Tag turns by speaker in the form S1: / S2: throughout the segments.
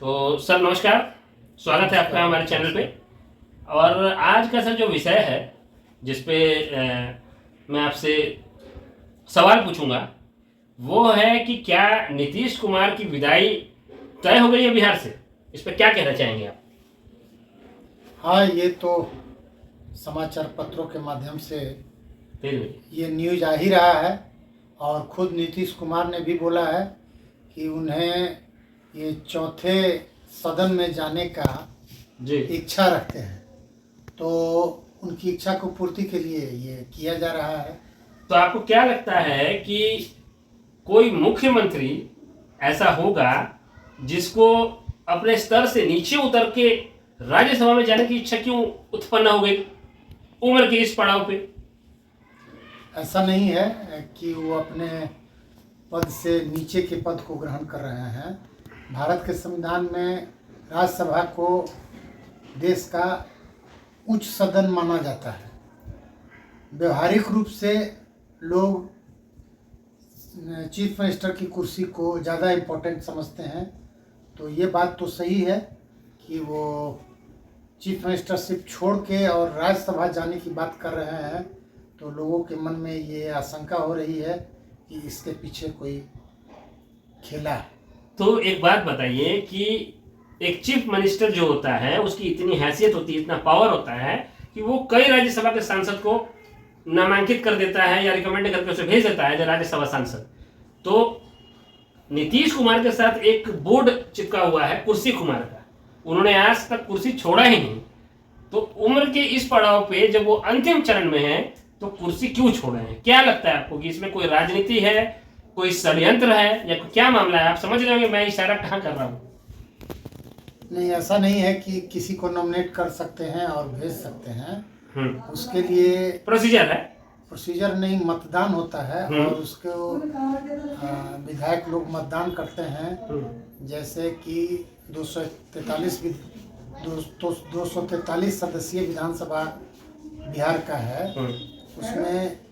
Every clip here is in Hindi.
S1: तो सर नमस्कार, स्वागत है आपका हमारे चैनल पे। और आज का सर जो विषय है जिस पे मैं आपसे सवाल पूछूंगा वो है कि क्या नीतीश कुमार की विदाई तय हो गई है बिहार से? इस पे क्या कहना चाहेंगे आप?
S2: हाँ, ये तो समाचार पत्रों के माध्यम से ये न्यूज आ ही रहा है और खुद नीतीश कुमार ने भी बोला है कि उन्हें ये चौथे सदन में जाने का इच्छा रखते हैं, तो उनकी इच्छा को पूर्ति के लिए ये किया जा रहा है।
S1: तो आपको क्या लगता है कि कोई मुख्यमंत्री ऐसा होगा जिसको अपने स्तर से नीचे उतर के राज्यसभा में जाने की इच्छा क्यों उत्पन्न हो गई उम्र के इस पड़ाव पे?
S2: ऐसा नहीं है कि वो अपने पद से नीचे के पद को ग्रहण कर रहे हैं। भारत के संविधान में राज्यसभा को देश का उच्च सदन माना जाता है। व्यवहारिक रूप से लोग चीफ मिनिस्टर की कुर्सी को ज़्यादा इम्पोर्टेंट समझते हैं, तो ये बात तो सही है कि वो चीफ मिनिस्टरशिप छोड़ के और राज्यसभा जाने की बात कर रहे हैं, तो लोगों के मन में ये आशंका हो रही है कि इसके पीछे कोई खेला है।
S1: तो एक बात बताइए कि एक चीफ मिनिस्टर जो होता है उसकी इतनी हैसियत होती है, इतना पावर होता है कि वो कई राज्यसभा के सांसद को नामांकित कर देता है या रिकमेंड करके उसे भेज देता है राज्यसभा सांसद। तो नीतीश कुमार के साथ एक बोर्ड चिपका हुआ है कुर्सी कुमार का, उन्होंने आज तक कुर्सी छोड़ा ही नहीं। तो उम्र के इस पड़ाव पे जब वो अंतिम चरण में है तो कुर्सी क्यों छोड़े हैं? क्या लगता है आपको कि इसमें कोई राजनीति है, कोई षड्यंत्र है या क्या मामला है? आप समझ रहे हो कि मैं इशारा कहाँ कर रहा हूँ?
S2: नहीं, ऐसा नहीं है कि किसी को नॉमिनेट कर सकते हैं और भेज सकते हैं। उसके लिए
S1: प्रोसीजर है।
S2: प्रोसीजर नहीं, मतदान होता है और उसको विधायक लोग मतदान करते हैं। जैसे कि 243 सदस्यीय विधानसभा बिहार का है, उसमें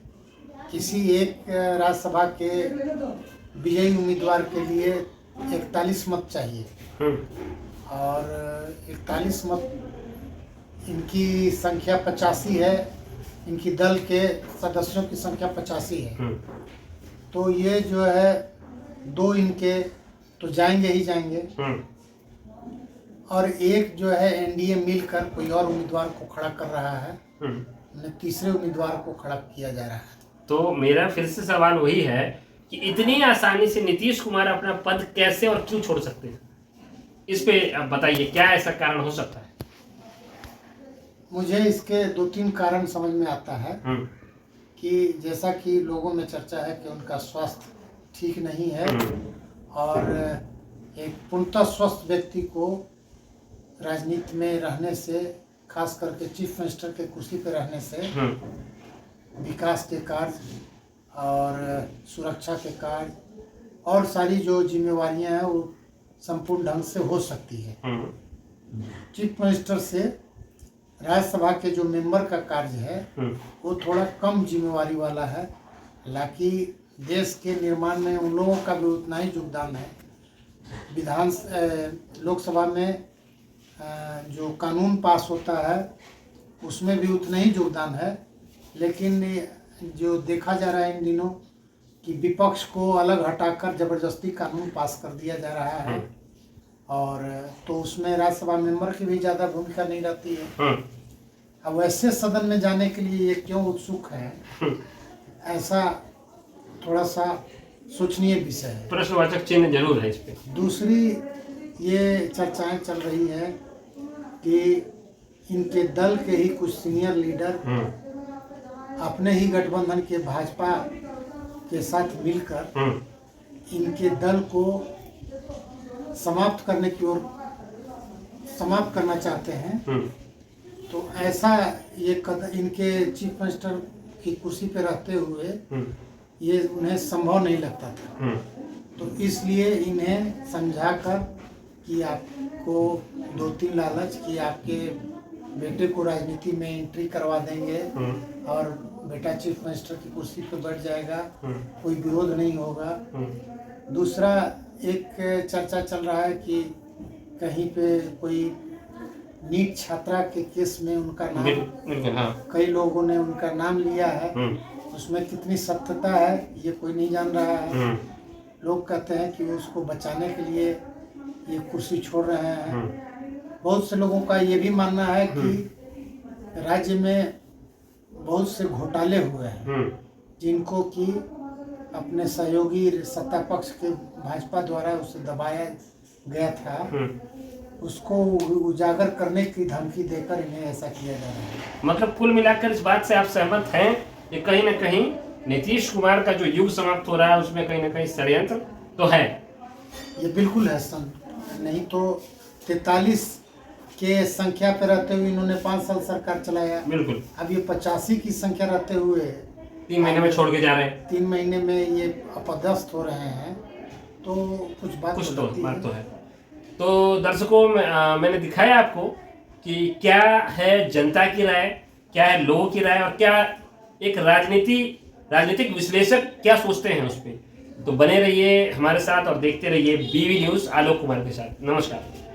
S2: किसी एक राज्यसभा के विजयी उम्मीदवार के लिए 41 मत चाहिए और 41 मत, इनकी संख्या 85 है, इनकी दल के सदस्यों की संख्या 85 है। तो ये जो है दो इनके तो जाएंगे ही जाएंगे और एक जो है एनडीए मिलकर कोई और उम्मीदवार को खड़ा कर रहा है, तीसरे उम्मीदवार को खड़ा किया जा रहा है।
S1: तो मेरा फिर से सवाल वही है कि इतनी आसानी से नीतीश कुमार अपना पद कैसे और क्यों छोड़ सकते हैं? इस पे आप बताइए, क्या ऐसा कारण हो सकता है?
S2: मुझे इसके 2-3 कारण समझ में आता है कि जैसा कि लोगों में चर्चा है कि उनका स्वास्थ्य ठीक नहीं है और एक पूर्णतः स्वस्थ व्यक्ति को राजनीति में रहने से, खास करके चीफ मिनिस्टर के कुर्सी पर रहने से विकास के कार्य और सुरक्षा के कार्य और सारी जो जिम्मेवारियां हैं वो संपूर्ण ढंग से हो सकती है। चीफ मिनिस्टर से राज्यसभा के जो मेंबर का कार्य है वो थोड़ा कम जिम्मेवारी वाला है, हालांकि देश के निर्माण में उन लोगों का भी उतना ही योगदान है। लोकसभा में जो कानून पास होता है उसमें भी उतना ही योगदान है, लेकिन जो देखा जा रहा है इन दिनों कि विपक्ष को अलग हटाकर जबरदस्ती कानून पास कर दिया जा रहा है और तो उसमें राज्यसभा मेंबर की भी ज़्यादा भूमिका नहीं रहती है। अब वैसे सदन में जाने के लिए ये क्यों उत्सुक है, ऐसा थोड़ा सा सोचनीय विषय है,
S1: प्रश्नवाचक चिन्ह जरूर है इस पे।
S2: दूसरी ये चर्चाएं चल रही है कि इनके दल के ही कुछ सीनियर लीडर अपने ही गठबंधन के भाजपा के साथ मिलकर इनके दल को समाप्त करना चाहते हैं। तो ऐसा ये कदम इनके चीफ मिनिस्टर की कुर्सी पर रहते हुए ये उन्हें संभव नहीं लगता था, तो इसलिए इन्हें समझाकर कि आपको 2-3 लालच कि आपके बेटे को राजनीति में एंट्री करवा देंगे और बेटा चीफ मिनिस्टर की कुर्सी पर बैठ जाएगा, कोई विरोध नहीं होगा। दूसरा एक चर्चा चल रहा है कि कहीं पे कोई नीट छात्रा के केस में उनका नाम,
S1: बिल्कुल, हाँ।
S2: कई लोगों ने उनका नाम लिया है, उसमें कितनी सत्यता है ये कोई नहीं जान रहा है। लोग कहते हैं कि उसको बचाने के लिए ये कुर्सी छोड़ रहे हैं। बहुत से लोगों का ये भी मानना है कि राज्य में बहुत से घोटाले हुए हैं जिनको कि अपने सहयोगी सत्ता पक्ष के भाजपा द्वारा उसे दबाया गया था, उसको उजागर करने की धमकी देकर इन्हें ऐसा किया जा रहा है।
S1: मतलब कुल मिलाकर इस बात से आप सहमत हैं कि कहीं ना कहीं नीतीश कुमार का जो युग समाप्त हो रहा है उसमें कहीं ना कहीं षड्यंत्र तो है?
S2: ये बिल्कुल है नहीं तो 43 के संख्या पे रहते हुए इन्होंने 5 साल सरकार चलाया।
S1: बिल्कुल।
S2: अब ये 85 की संख्या रहते हुए
S1: 3 महीने में छोड़ के जा रहे हैं।
S2: 3 महीने में ये अपदस्थ हो रहे हैं, तो कुछ बात
S1: तो है। तो दर्शकों मैंने दिखाया आपको कि क्या है जनता की राय, क्या है लोगों की राय, और क्या एक राजनीतिक विश्लेषक क्या सोचते हैं उस पर। तो बने रहिए हमारे साथ और देखते रहिए बीवी न्यूज़ आलोक कुमार के साथ। नमस्कार।